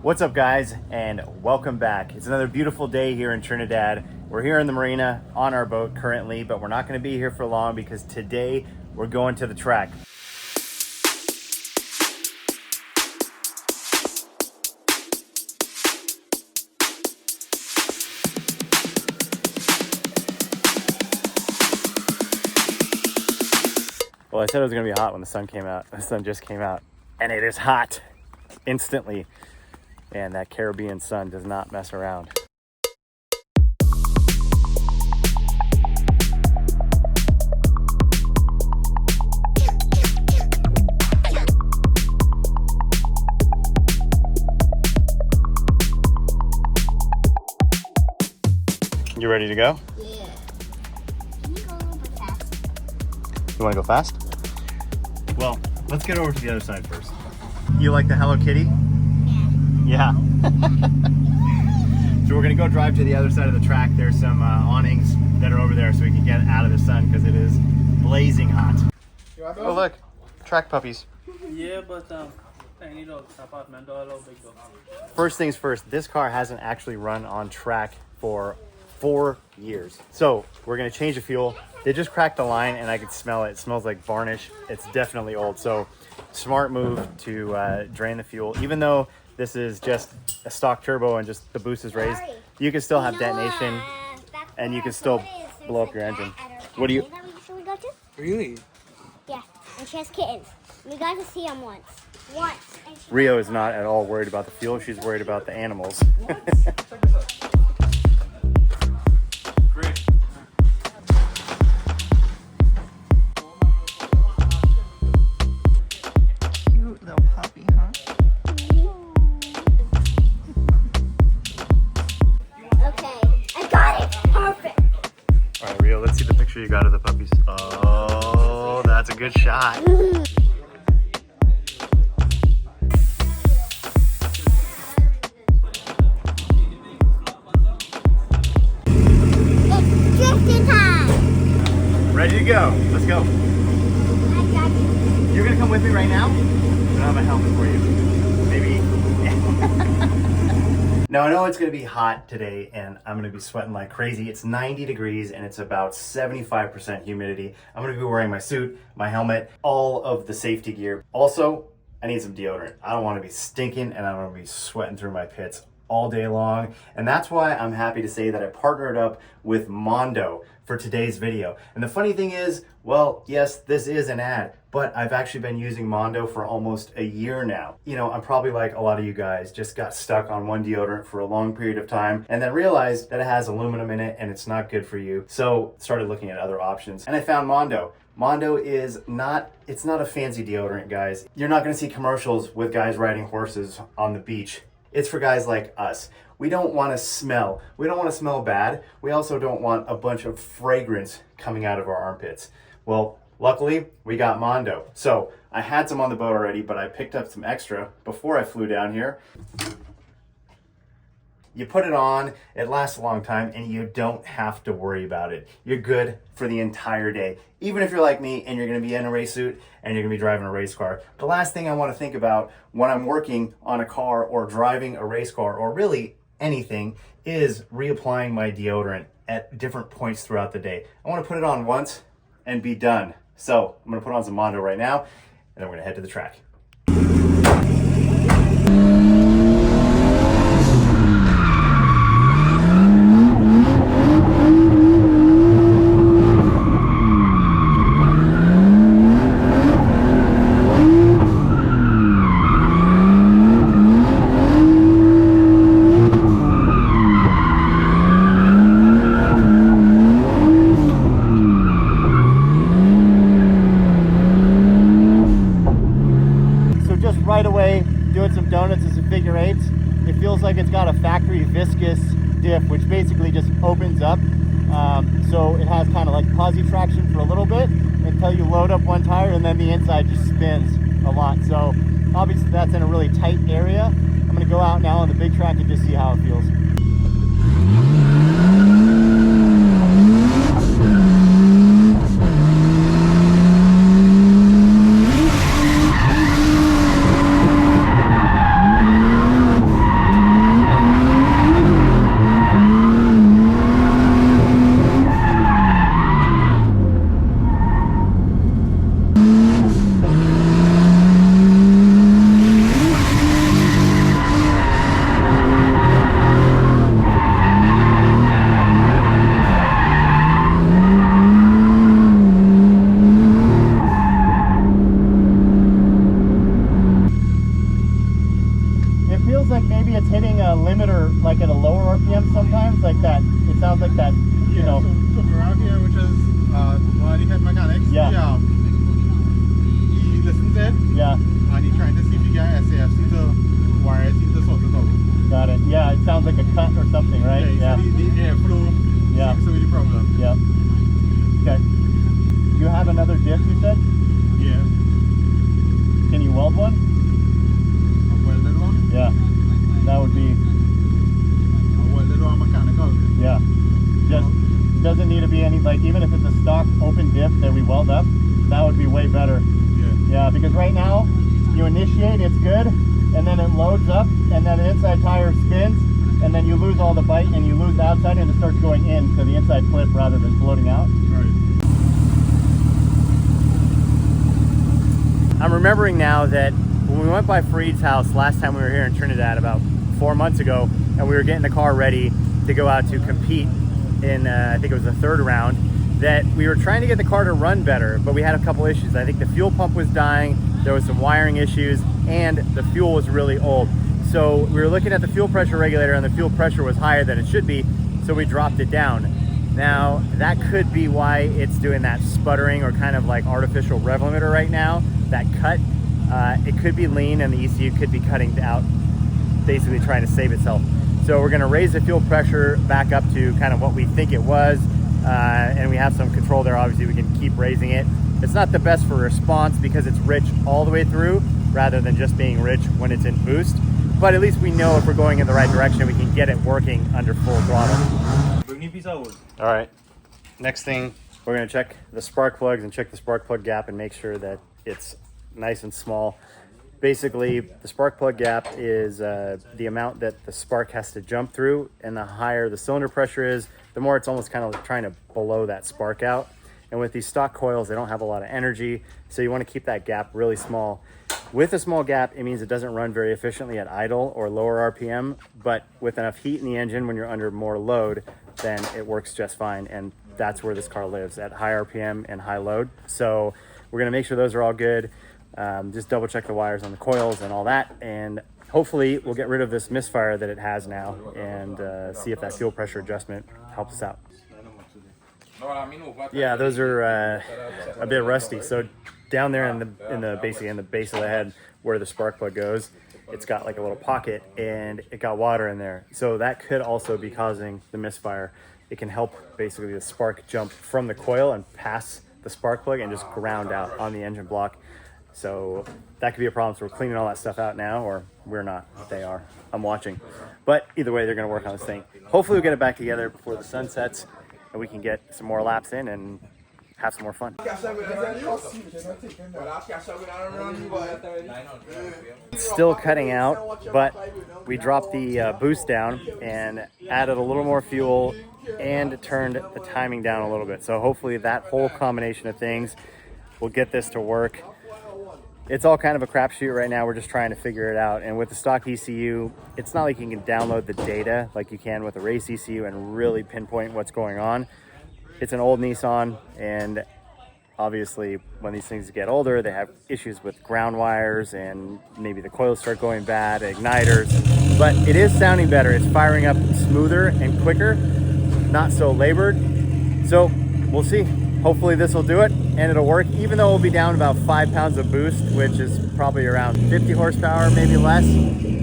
What's up, guys, and welcome back. It's another beautiful day here in Trinidad. We're here in the marina on our boat currently, but we're not going to be here for long because today we're going to the track. Well, I said it was going to be hot when the sun came out. The sun just came out, and it is hot instantly. And that Caribbean sun does not mess around. You ready to go? Yeah. Can you go a little bit fast? You want to go fast? Well, let's get over to the other side first. You like the Hello Kitty? Yeah. So we're gonna go drive to the other side of the track. There's some awnings that are over there so we can get out of the sun because it is blazing hot. Oh look, track puppies. Yeah, but tiny dogs, apartment dog or big dog. First things first, this car hasn't actually run on track for 4 years. So we're gonna change the fuel. They just cracked the line and I could smell it. It smells like varnish. It's definitely old. So smart move to drain the fuel. Even though this is just a stock turbo and just the boost is raised, you can still have detonation and you can still blow up your engine. What do you? Should we go to? Really? Yeah, and she has kittens. We got to see them once. Rio is not at all worried about the fuel. She's worried about the animals. Great. Cute little puppy, huh? Okay, I got it. Perfect. All right, Rio, let's see the picture you got of the puppies. Oh, that's a good shot. It's drifting time. Ready to go. Let's go. I got you. You're gonna come with me right now? I don't have a helmet for you. Maybe. Now I know it's gonna be hot today and I'm gonna be sweating like crazy. It's 90 degrees and it's about 75% humidity. I'm gonna be wearing my suit, my helmet, all of the safety gear. Also, I need some deodorant. I don't wanna be stinking and I don't wanna be sweating through my pits all day long. And that's why I'm happy to say that I partnered up with Mondo for today's video. And the funny thing is, well, yes, this is an ad, but I've actually been using Mondo for almost a year now. You know, I'm probably like a lot of you guys, just got stuck on one deodorant for a long period of time and then realized that it has aluminum in it and it's not good for you. So started looking at other options and I found Mondo. Mondo is it's not a fancy deodorant, guys. You're not gonna see commercials with guys riding horses on the beach. It's for guys like us. We don't want to smell. We don't want to smell bad. We also don't want a bunch of fragrance coming out of our armpits. Well, luckily, we got Mondo. So I had some on the boat already, but I picked up some extra before I flew down here. You put it on, it lasts a long time, and you don't have to worry about it. You're good for the entire day. Even if you're like me and you're gonna be in a race suit and you're gonna be driving a race car. The last thing I wanna think about when I'm working on a car or driving a race car or really anything is reapplying my deodorant at different points throughout the day. I wanna put it on once and be done. So I'm gonna put on some Mondo right now and then we're gonna head to the track. Right away, doing some donuts and some figure eights. It feels like it's got a factory viscous diff, which basically just opens up. So it has kind of like posi traction for a little bit until you load up one tire and then the inside just spins a lot. So obviously that's in a really tight area. I'm gonna go out now on the big track and just see how it feels. sounds like maybe it's hitting a limiter like at a lower RPM sometimes, like that. It sounds like that, you know. So around here, which is one of the head mechanics, he listens in, and he's trying to see if he can SAFC to wire it into sort it out. Got it. Yeah, it sounds like a cut or something, right? Yeah. So the airflow seems to be the problem. Yeah. Okay. You have another diff, you said? Yeah. Can you weld one? A welded one? Yeah. That would be. A welded or mechanical? Yeah. Just doesn't need to be any, like, even if it's a stock open diff that we weld up, that would be way better. Yeah. Yeah, because right now, you initiate, it's good, and then it loads up, and then the inside tire spins, and then you lose all the bite, and you lose the outside, and it starts going into the inside clip rather than floating out. Right. I'm remembering now that when we went by Fareed's house last time we were here in Trinidad about 4 months ago, and we were getting the car ready to go out to compete in, I think it was the 3rd round, that we were trying to get the car to run better, but we had a couple issues. I think the fuel pump was dying, there was some wiring issues, and the fuel was really old. So we were looking at the fuel pressure regulator, and the fuel pressure was higher than it should be, so we dropped it down. Now, that could be why it's doing that sputtering or kind of like artificial rev limiter right now, that cut. It could be lean, and the ECU could be cutting out, basically trying to save itself. So we're gonna raise the fuel pressure back up to kind of what we think it was, and we have some control there. Obviously, we can keep raising it. It's not the best for response because it's rich all the way through, rather than just being rich when it's in boost. But at least we know if we're going in the right direction, we can get it working under full throttle. All right, next thing, we're gonna check the spark plugs and check the spark plug gap and make sure that it's nice and small. Basically, the spark plug gap is the amount that the spark has to jump through, and the higher the cylinder pressure is, the more it's almost kind of trying to blow that spark out. And with these stock coils, they don't have a lot of energy, so you want to keep that gap really small. With a small gap, it means it doesn't run very efficiently at idle or lower RPM, but with enough heat in the engine when you're under more load, then it works just fine. And that's where this car lives, at high RPM and high load. So we're gonna make sure those are all good. Just double check the wires on the coils and all that. And hopefully we'll get rid of this misfire that it has now and see if that fuel pressure adjustment helps us out. Yeah, those are a bit rusty. So down there in the basically in the base of the head where the spark plug goes, it's got like a little pocket and it got water in there. So that could also be causing the misfire. It can help basically the spark jump from the coil and pass the spark plug and just ground out on the engine block. So that could be a problem. So we're cleaning all that stuff out now, or we're not. They are. I'm watching. But either way, they're going to work on this thing. Hopefully we'll get it back together before the sun sets and we can get some more laps in and have some more fun. It's still cutting out, but we dropped the boost down and added a little more fuel and turned the timing down a little bit. So hopefully that whole combination of things will get this to work. It's all kind of a crapshoot right now. We're just trying to figure it out. And with the stock ECU, it's not like you can download the data like you can with a race ECU and really pinpoint what's going on. It's an old Nissan, and obviously when these things get older, they have issues with ground wires and maybe the coils start going bad, igniters, but it is sounding better. It's firing up smoother and quicker, not so labored. So we'll see. Hopefully this will do it and it'll work, even though we'll be down about 5 pounds of boost, which is probably around 50 horsepower, maybe less.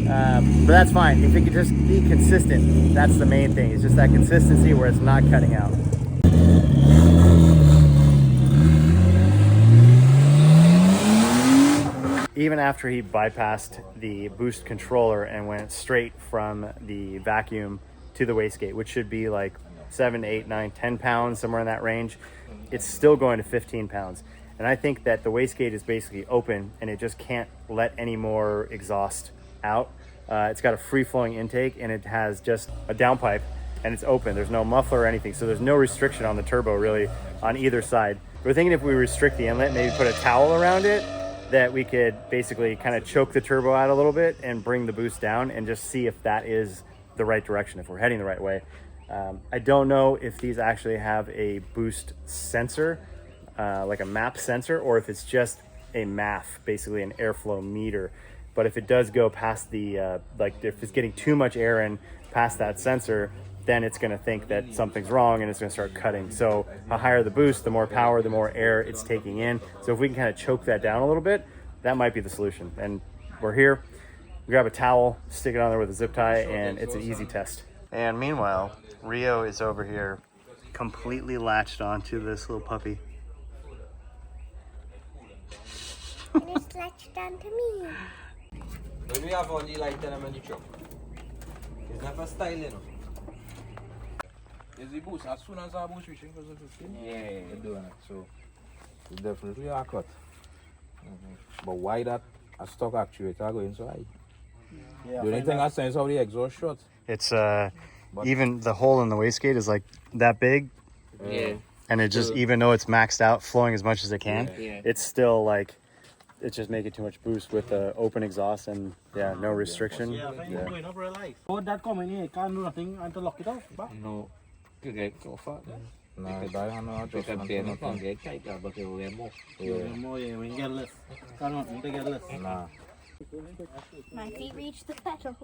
But that's fine. If it can just be consistent, that's the main thing. It's just that consistency where it's not cutting out. Even after he bypassed the boost controller and went straight from the vacuum to the wastegate, which should be like 7, 8, 9, 10 pounds, somewhere in that range, it's still going to 15 pounds. And I think that the wastegate is basically open and it just can't let any more exhaust out. It's got a free-flowing intake and it has just a downpipe and it's open. There's no muffler or anything, so there's no restriction on the turbo really on either side. We're thinking if we restrict the inlet, maybe put a towel around it, that we could basically kind of choke the turbo out a little bit and bring the boost down and just see if that is the right direction, if we're heading the right way. I don't know if these actually have a boost sensor, like a map sensor, or if it's just a MAF, basically an airflow meter. But if it does go past the, like if it's getting too much air in past that sensor, then it's going to think that something's wrong and it's going to start cutting. So the higher the boost, the more power, the more air it's taking in. So if we can kind of choke that down a little bit, that might be the solution. And we're here. Grab a towel, stick it on there with a zip tie, and it's an easy test. And meanwhile, Rio is over here completely latched onto this little puppy. And it's latched onto me. When we have on the light and I'm on the truck, it's not for style, you know. Is the boost as soon as our boost reaching goes to 15? Yeah, You're doing it, so it's definitely a cut. But why that a stock actuator going so high? Yeah, The only thing I say is how the exhaust short. It's even the hole in the wastegate is like that big. yeah. And it just, even though it's maxed out, flowing as much as it can, Yeah. it's still like, it's just making too much boost with the open exhaust and no restriction. Yeah, if I'm going up real life. Oh, that coming here, can't do nothing until lock it off. No, you get so far. Nah, that I know You adjustment. can pay no can get tighter, but you will get more. More, yeah, when you get less. Can't nothing to get less. Nah. My feet reach the pedals.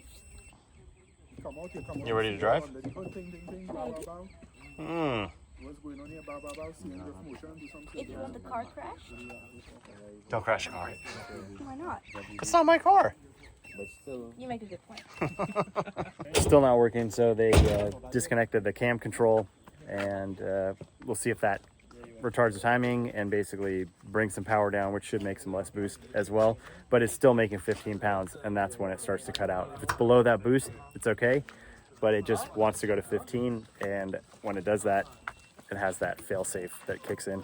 You ready to drive? If you want the car crash, Don't crash the car. why not? It's not my car. You make a good point. Still not working, so they disconnected the cam control, and we'll see if that retards the timing and basically brings some power down, which should make some less boost as well. But it's still making 15 pounds, and that's when it starts to cut out. If it's below that boost, it's okay, but it just wants to go to 15, and when it does that, it has that fail-safe that kicks in.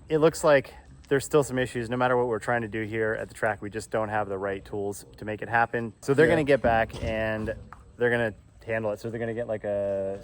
It looks like there's still some issues. No matter what we're trying to do here at the track, we just don't have the right tools to make it happen. So they're going to get back and they're going to handle it. So they're going to get like a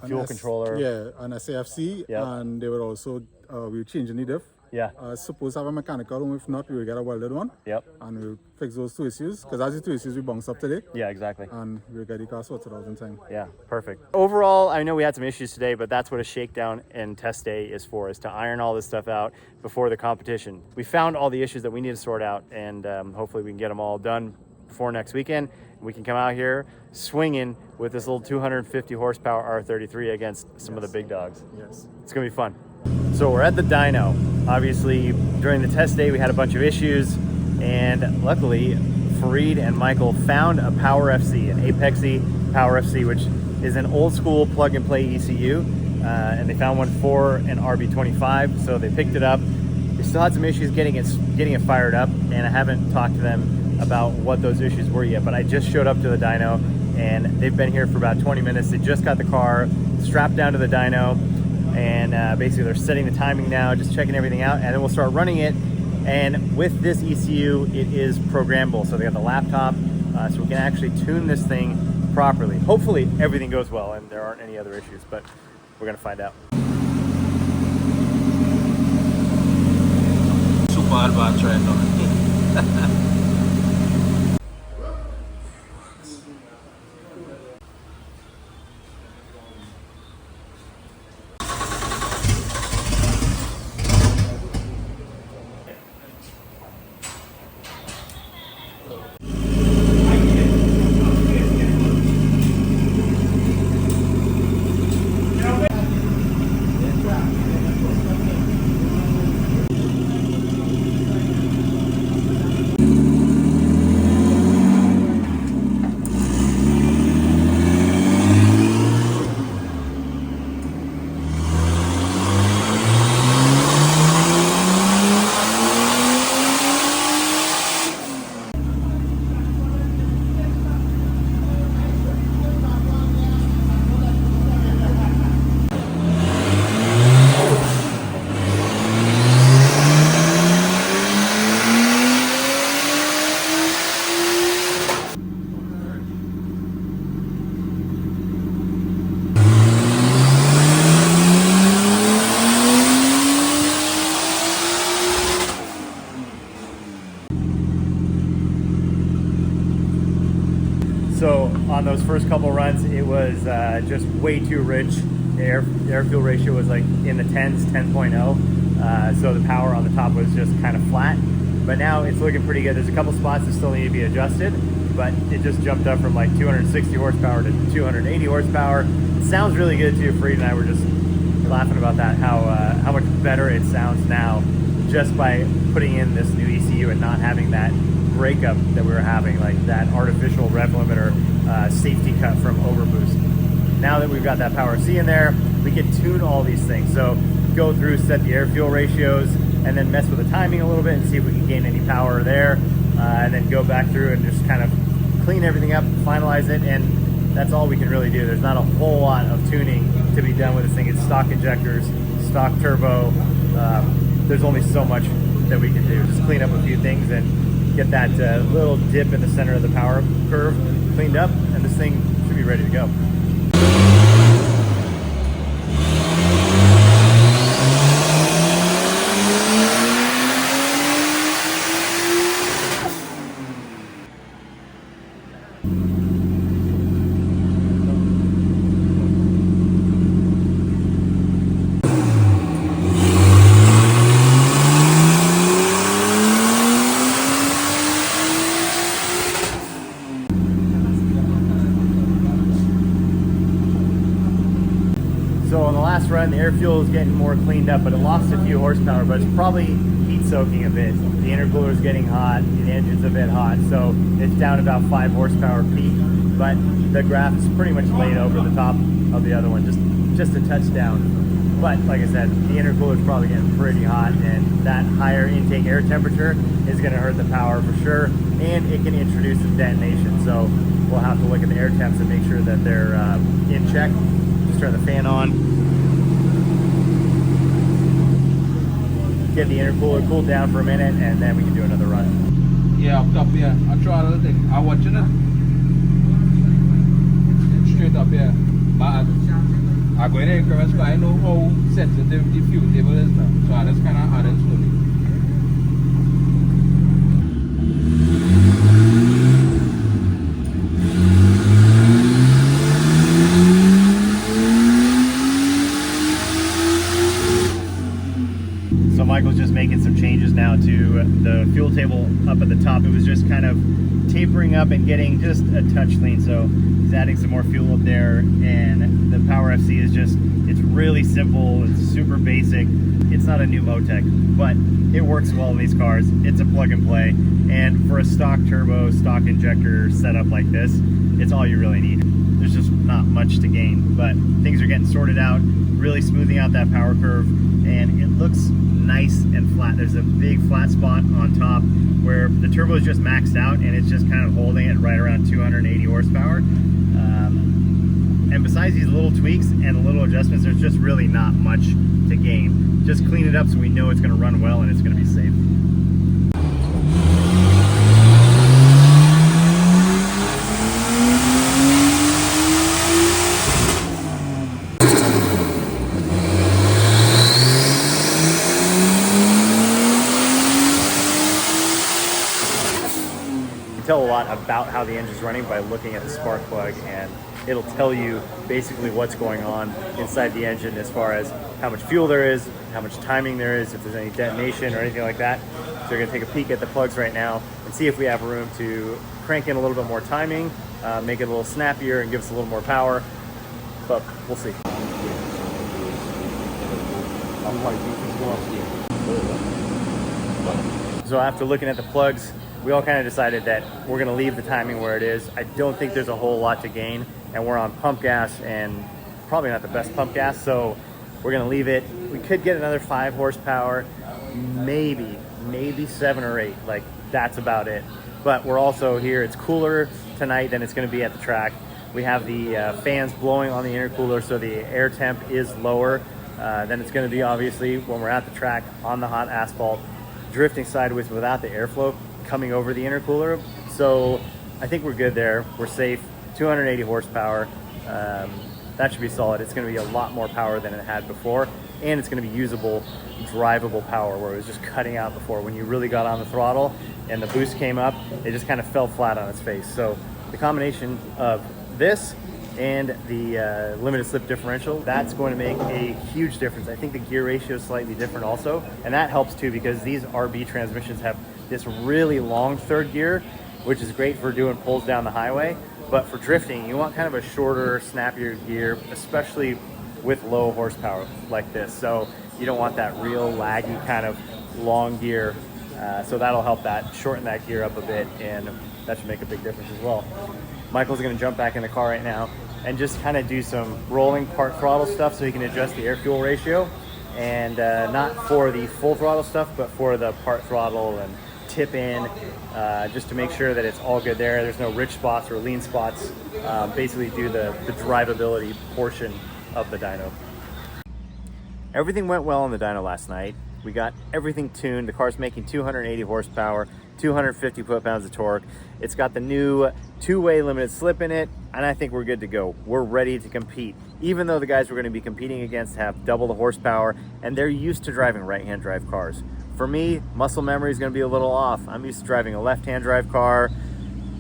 fuel controller. Yeah, an SAFC, Yep. and they were also, we were changing the diff. Yeah. Suppose have a mechanical one. If not, we will get a welded one. Yep. And we'll fix those two issues. Because as the two issues we bounced up today. Yeah, exactly. And we'll get the car sorted out in time. Yeah, perfect. Overall, I know we had some issues today, but that's what a shakedown and test day is for, is to iron all this stuff out before the competition. We found all the issues that we need to sort out, and hopefully we can get them all done before next weekend. We can come out here swinging with this little 250 horsepower R33 against some of the big dogs. Yes. It's gonna be fun. So we're at the dyno. Obviously, during the test day, we had a bunch of issues, and luckily, Fareed and Michael found a Power FC, an Apexy Power FC, which is an old school plug and play ECU, and they found one for an RB25, so they picked it up. They still had some issues getting it fired up, and I haven't talked to them about what those issues were yet, but I just showed up to the dyno, and they've been here for about 20 minutes. They just got the car strapped down to the dyno, and basically they're setting the timing now, just checking everything out, and then we'll start running it. And with this ECU, it is programmable. So they got the laptop, so we can actually tune this thing properly. Hopefully everything goes well and there aren't any other issues, but we're gonna find out. Super advanced right now. So on those first couple runs, it was just way too rich. The air fuel ratio was like in the 10s, 10.0. So the power on the top was just kind of flat. But now it's looking pretty good. There's a couple spots that still need to be adjusted, but it just jumped up from like 260 horsepower to 280 horsepower. It sounds really good too. Fareed and I were just laughing about that, how much better it sounds now just by putting in this new ECU and not having that breakup that we were having, like that artificial rev limiter safety cut from overboost. Now that we've got that power C in there, we can tune all these things. So go through, set the air fuel ratios, and then mess with the timing a little bit and see if we can gain any power there, and then go back through and just kind of clean everything up, finalize it, and that's all we can really do. There's not a whole lot of tuning to be done with this thing. It's stock injectors, stock turbo. There's only so much that we can do. Just clean up a few things and get that little dip in the center of the power curve cleaned up, and this thing should be ready to go. So on the last run, the air fuel is getting more cleaned up, but it lost a few horsepower, but it's probably heat soaking a bit. The intercooler is getting hot, the engine's a bit hot, so it's down about 5 horsepower peak, but the graph is pretty much laid over the top of the other one, just a touch down. But like I said, the intercooler is probably getting pretty hot, and that higher intake air temperature is going to hurt the power for sure, and it can introduce some detonation. So we'll have to look at the air temps and make sure that they're in check. Just turn the fan on, get the intercooler cooled down for a minute, and then we can do another run. Yeah, up top here. I try a little thing. I'm watching it. Straight up here. But I go in the increments, but I know how sensitive the fuel table is now. So I just kind of add it slowly. So Michael's just making some changes now to the fuel table up at the top. It was just kind of tapering up and getting just a touch lean. So he's adding some more fuel up there, and the Power FC is just, it's really simple. It's super basic. It's not a new Motec, but it works well in these cars. It's a plug and play. And for a stock turbo, stock injector setup like this, it's all you really need. There's just not much to gain, but things are getting sorted out, really smoothing out that power curve, and it looks nice and flat. There's a big flat spot on top where the turbo is just maxed out, and it's just kind of holding it right around 280 horsepower. And besides these little tweaks and the little adjustments, there's just really not much to gain. Just clean it up so we know it's going to run well and it's going to be safe. Tell a lot about how the engine's running by looking at the spark plug, and it'll tell you basically what's going on inside the engine as far as how much fuel there is, how much timing there is, if there's any detonation or anything like that. So we're gonna take a peek at the plugs right now and see if we have room to crank in a little bit more timing, make it a little snappier and give us a little more power, but we'll see. So after looking at the plugs, we all kind of decided that we're going to leave the timing where it is. I don't think there's a whole lot to gain, and we're on pump gas and probably not the best pump gas, so we're going to leave it. We could get another 5 horsepower, maybe 7 or 8, like that's about it. But we're also here, it's cooler tonight than it's going to be at the track. We have the fans blowing on the intercooler, so the air temp is lower than it's going to be obviously when we're at the track on the hot asphalt, drifting sideways without the airflow coming over the intercooler. So I think we're good there. We're safe. 280 horsepower. That should be solid. It's going to be a lot more power than it had before, and it's going to be usable, drivable power, where it was just cutting out before. When you really got on the throttle and the boost came up, it just kind of fell flat on its face. So the combination of this and the limited slip differential, that's going to make a huge difference. I think the gear ratio is slightly different also, and that helps too because these RB transmissions have this really long third gear, which is great for doing pulls down the highway. But for drifting, you want kind of a shorter, snappier gear, especially with low horsepower like this. So you don't want that real laggy kind of long gear. So that'll help that, shorten that gear up a bit, and that should make a big difference as well. Michael's gonna jump back in the car right now and just kind of do some rolling part throttle stuff so he can adjust the air fuel ratio. And not for the full throttle stuff, but for the part throttle and tip in, just to make sure that it's all good there. There's no rich spots or lean spots. Basically do the drivability portion of the dyno. Everything went well on the dyno last night. We got everything tuned. The car's making 280 horsepower, 250 foot-pounds of torque. It's got the new two-way limited slip in it, and I think we're good to go. We're ready to compete. Even though the guys we're going to be competing against have double the horsepower, and they're used to driving right-hand drive cars. For me, muscle memory is going to be a little off. I'm used to driving a left-hand drive car.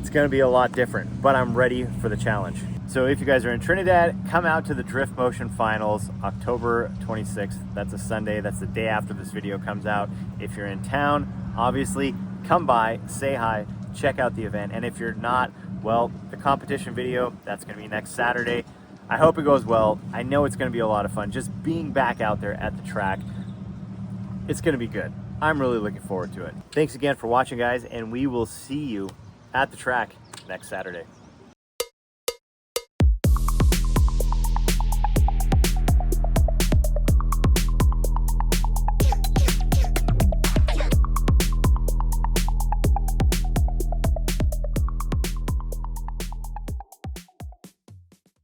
It's going to be a lot different, but I'm ready for the challenge. So if you guys are in Trinidad, come out to the Drift Motion Finals, October 26th. That's a Sunday. That's the day after this video comes out. If you're in town, obviously, come by, say hi, check out the event. And if you're not, well, the competition video, that's going to be next Saturday. I hope it goes well. I know it's going to be a lot of fun. Just being back out there at the track, it's going to be good. I'm really looking forward to it. Thanks again for watching, guys, and we will see you at the track next Saturday.